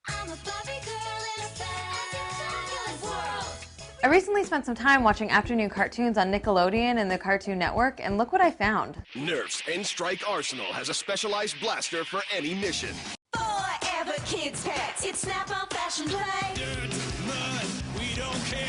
I'm a Barbie girl in a fabulous world. I recently spent some time watching afternoon cartoons on Nickelodeon and the Cartoon Network, and look what I found. Nerf's N-Strike Arsenal has a specialized blaster for any mission. Forever kids pets. It's Snap-on fashion play. Dirt, mud, we don't care.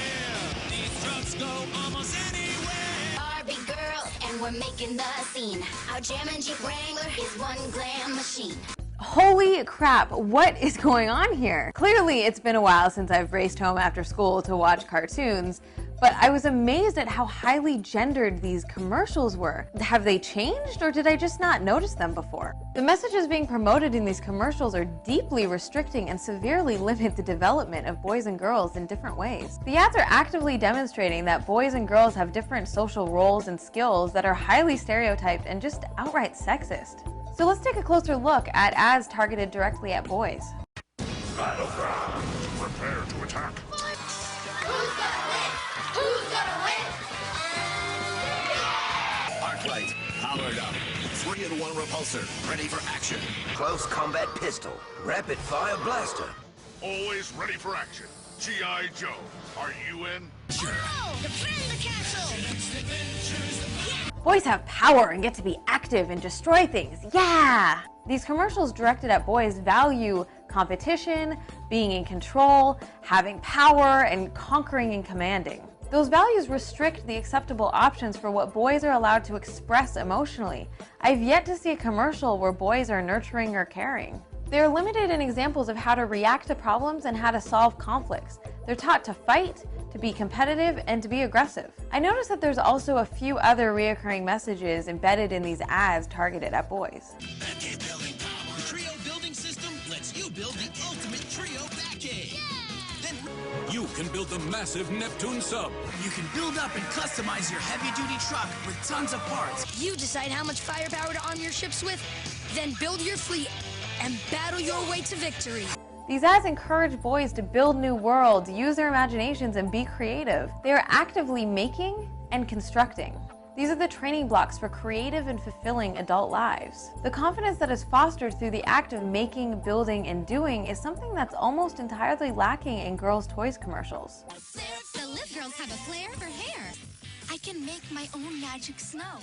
These trucks go almost anywhere. Barbie girl, and we're making the scene. Our German Jeep Wrangler is one glam machine. Holy crap, what is going on here? Clearly, it's been a while since I've raced home after school to watch cartoons, but I was amazed at how highly gendered these commercials were. Have they changed, or did I just not notice them before? The messages being promoted in these commercials are deeply restricting and severely limit the development of boys and girls in different ways. The ads are actively demonstrating that boys and girls have different social roles and skills that are highly stereotyped and just outright sexist. So let's take a closer look at ads targeted directly at boys. Battleground! Prepare to attack! Who's gonna win? Who's gonna win? Arclight, powered up. 3-in-1 repulsor, ready for action. Close combat pistol. Rapid fire blaster. Always ready for action. G.I. Joe, are you in? Oh, defend the castle! Boys have power and get to be active and destroy things. Yeah! These commercials directed at boys value competition, being in control, having power, and conquering and commanding. Those values restrict the acceptable options for what boys are allowed to express emotionally. I've yet to see a commercial where boys are nurturing or caring. They're limited in examples of how to react to problems and how to solve conflicts. They're taught to fight, to be competitive, and to be aggressive. I noticed that there's also a few other reoccurring messages embedded in these ads targeted at boys. Batcave building power. The Trio building system lets you build the ultimate Trio Batcave. Then you can build the massive Neptune sub. You can build up and customize your heavy-duty truck with tons of parts. You decide how much firepower to arm your ships with, then build your fleet and battle your way to victory. These ads encourage boys to build new worlds, use their imaginations, and be creative. They are actively making and constructing. These are the training blocks for creative and fulfilling adult lives. The confidence that is fostered through the act of making, building, and doing is something that's almost entirely lacking in girls' toys commercials. The Live Girls have a flair for hair. I can make my own magic snow.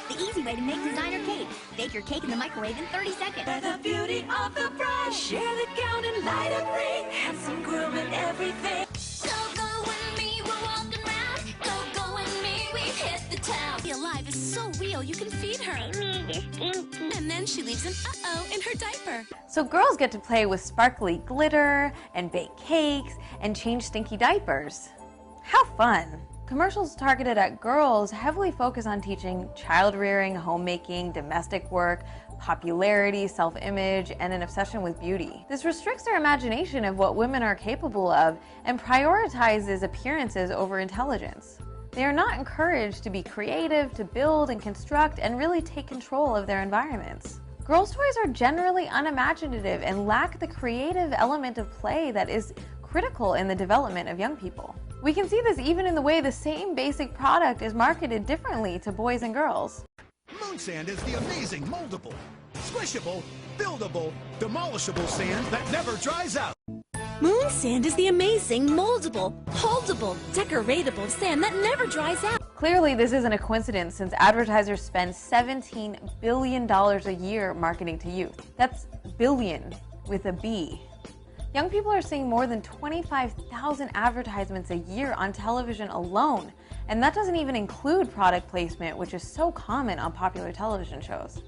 The easy way to make designer cake. Bake your cake in the microwave in 30 seconds. By the beauty of the bride, share the gown and light up ring, handsome groom and everything. Go with me, we're walking round. Go with me, we hit the town. Be alive is so real, you can feed her. And then she leaves an uh-oh in her diaper. So girls get to play with sparkly glitter and bake cakes and change stinky diapers. How fun! Commercials targeted at girls heavily focus on teaching child rearing, homemaking, domestic work, popularity, self-image, and an obsession with beauty. This restricts their imagination of what women are capable of and prioritizes appearances over intelligence. They are not encouraged to be creative, to build and construct, and really take control of their environments. Girls' toys are generally unimaginative and lack the creative element of play that is critical in the development of young people. We can see this even in the way the same basic product is marketed differently to boys and girls. Moon sand is the amazing moldable, squishable, buildable, demolishable sand that never dries out. Moon sand is the amazing, moldable, holdable, decoratable sand that never dries out. Clearly, this isn't a coincidence since advertisers spend $17 billion a year marketing to youth. That's billion with a B. Young people are seeing more than 25,000 advertisements a year on television alone, and that doesn't even include product placement, which is so common on popular television shows.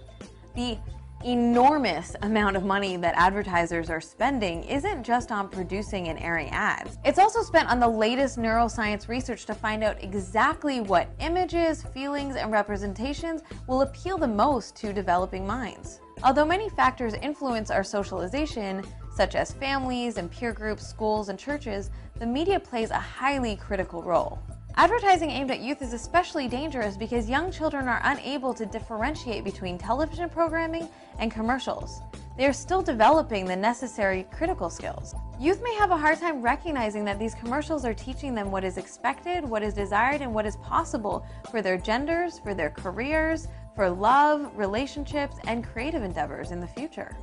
The enormous amount of money that advertisers are spending isn't just on producing and airing ads. It's also spent on the latest neuroscience research to find out exactly what images, feelings, and representations will appeal the most to developing minds. Although many factors influence our socialization, such as families and peer groups, schools, and churches, the media plays a highly critical role. Advertising aimed at youth is especially dangerous because young children are unable to differentiate between television programming and commercials. They are still developing the necessary critical skills. Youth may have a hard time recognizing that these commercials are teaching them what is expected, what is desired, and what is possible for their genders, for their careers, for love, relationships, and creative endeavors in the future.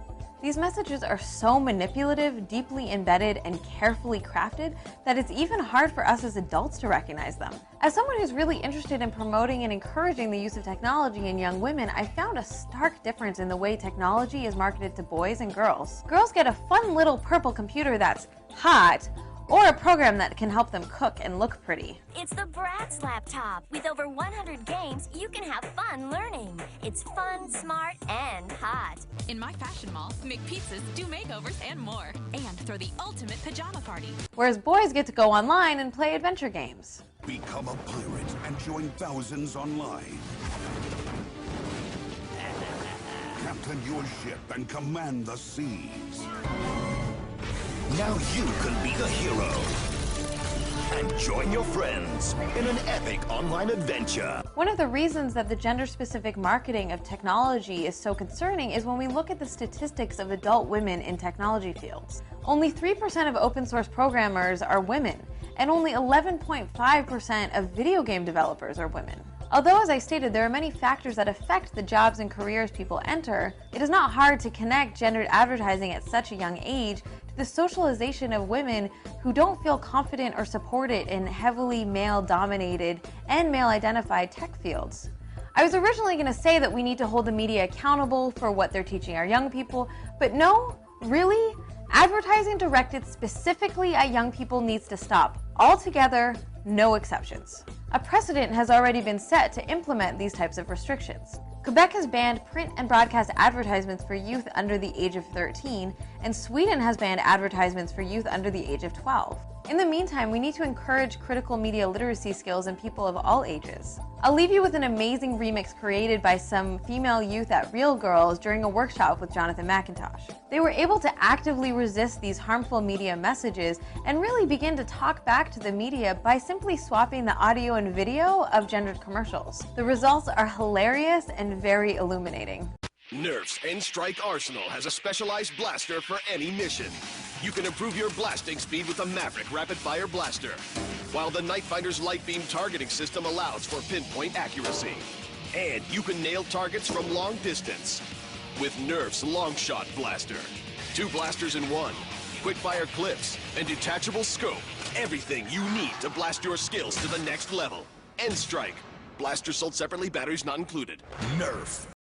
These messages are so manipulative, deeply embedded, and carefully crafted that it's even hard for us as adults to recognize them. As someone who's really interested in promoting and encouraging the use of technology in young women, I found a stark difference in the way technology is marketed to boys and girls. Girls get a fun little purple computer that's hot, or a program that can help them cook and look pretty. It's the Bratz laptop. With over 100 games, you can have fun learning. It's fun, smart, and hot. In my fashion mall, make pizzas, do makeovers, and more. And throw the ultimate pajama party. Whereas boys get to go online and play adventure games. Become a pirate and join thousands online. Captain your ship and command the seas. Now you can be the hero. And join your friends in an epic online adventure. One of the reasons that the gender-specific marketing of technology is so concerning is when we look at the statistics of adult women in technology fields. Only 3% of open-source programmers are women, and only 11.5% of video game developers are women. Although, as I stated, there are many factors that affect the jobs and careers people enter, it is not hard to connect gendered advertising at such a young age to the socialization of women who don't feel confident or supported in heavily male-dominated and male-identified tech fields. I was originally going to say that we need to hold the media accountable for what they're teaching our young people, but no, really? Advertising directed specifically at young people needs to stop altogether, no exceptions. A precedent has already been set to implement these types of restrictions. Quebec has banned print and broadcast advertisements for youth under the age of 13, and Sweden has banned advertisements for youth under the age of 12. In the meantime, we need to encourage critical media literacy skills in people of all ages. I'll leave you with an amazing remix created by some female youth at Real Girls during a workshop with Jonathan McIntosh. They were able to actively resist these harmful media messages and really begin to talk back to the media by simply swapping the audio and video of gendered commercials. The results are hilarious and very illuminating. Nerf's N-Strike Arsenal has a specialized blaster for any mission. You can improve your blasting speed with the Maverick Rapid-Fire Blaster, while the Nightfinder's Light Beam targeting system allows for pinpoint accuracy. And you can nail targets from long distance with Nerf's Longshot Blaster. 2 blasters in one, quick-fire clips, and detachable scope. Everything you need to blast your skills to the next level. N-Strike. Blaster sold separately, batteries not included. Nerf.